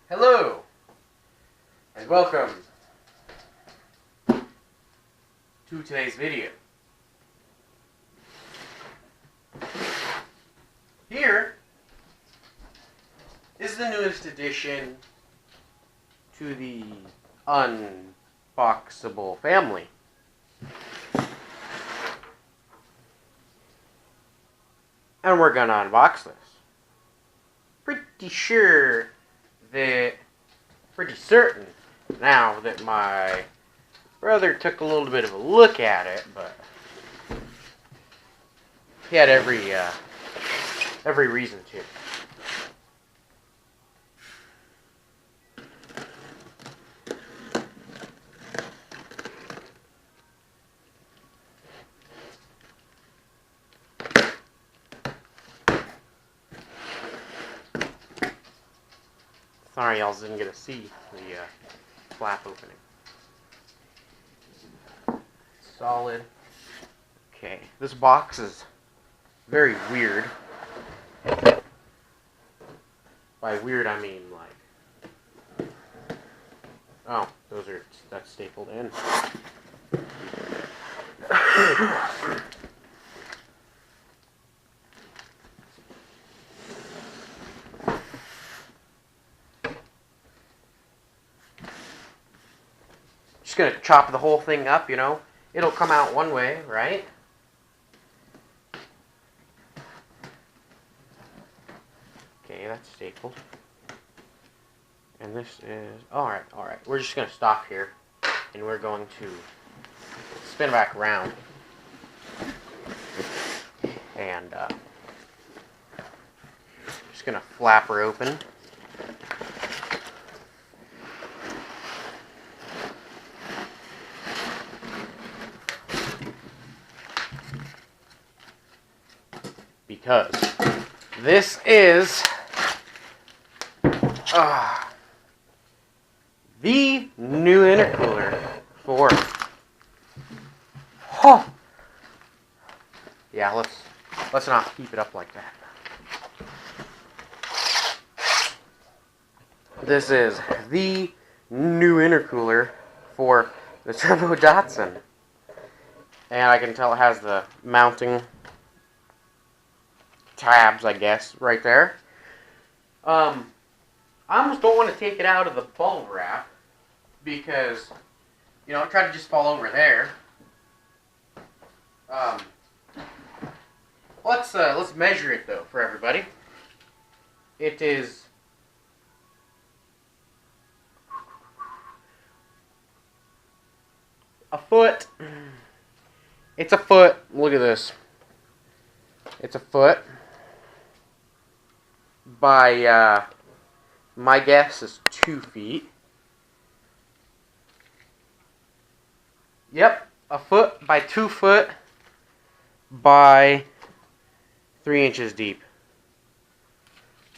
Hello, and welcome to today's video. Here is the newest addition to the unboxable family. And we're gonna unbox this. Pretty certain now that my brother took a little bit of a look at it, but he had every reason to. Sorry, y'all didn't get to see the flap opening. Solid. Okay, this box is very weird. By weird, I mean like, oh, that's stapled in. Just gonna chop the whole thing up, you know. It'll come out one way, right? Okay, that's stapled. And this is... Alright. We're just gonna stop here. And we're going to spin back around. And, just gonna flap her open. Because this is the new intercooler for... Oh! Yeah, let's not keep it up like that. This is the new intercooler for the Turbo Datsun. And I can tell it has the mounting tabs, I guess, right there. I almost don't want to take it out of the bubble wrap because, you know, it tried to just fall over there. Let's measure it though for everybody. It is a foot. It's a foot. Look at this. It's a foot by, my guess is 2 feet. Yep, a foot by 2 foot by 3 inches deep.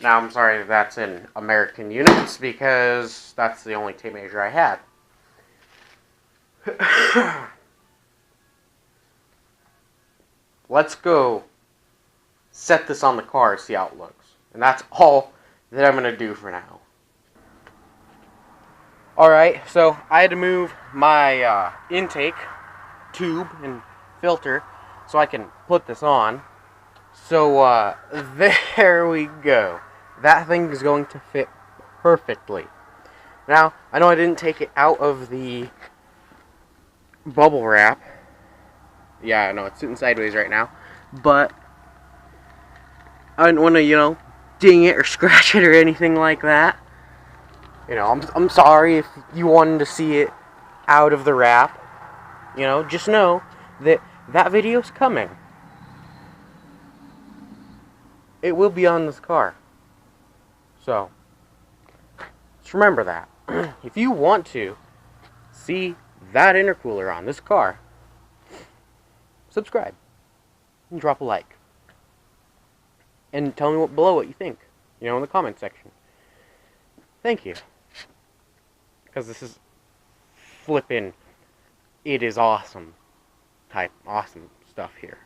Now, I'm sorry that's in American units because that's the only tape measure I had. Let's go set this on the car, see how it looks. And that's all that I'm going to do for now. Alright, so I had to move my intake tube and filter so I can put this on. So there we go. That thing is going to fit perfectly. Now, I know I didn't take it out of the bubble wrap. Yeah, I know it's sitting sideways right now. But I didn't want to, you know, ding it or scratch it or anything like that. You know, I'm sorry if you wanted to see it out of the wrap. You know, just know that that video's coming. It will be on this car. So, just remember that. If you want to see that intercooler on this car, subscribe and drop a like. And tell me below what you think, you know, in the comment section. Thank you. Because this is flippin', it is awesome type, awesome stuff here.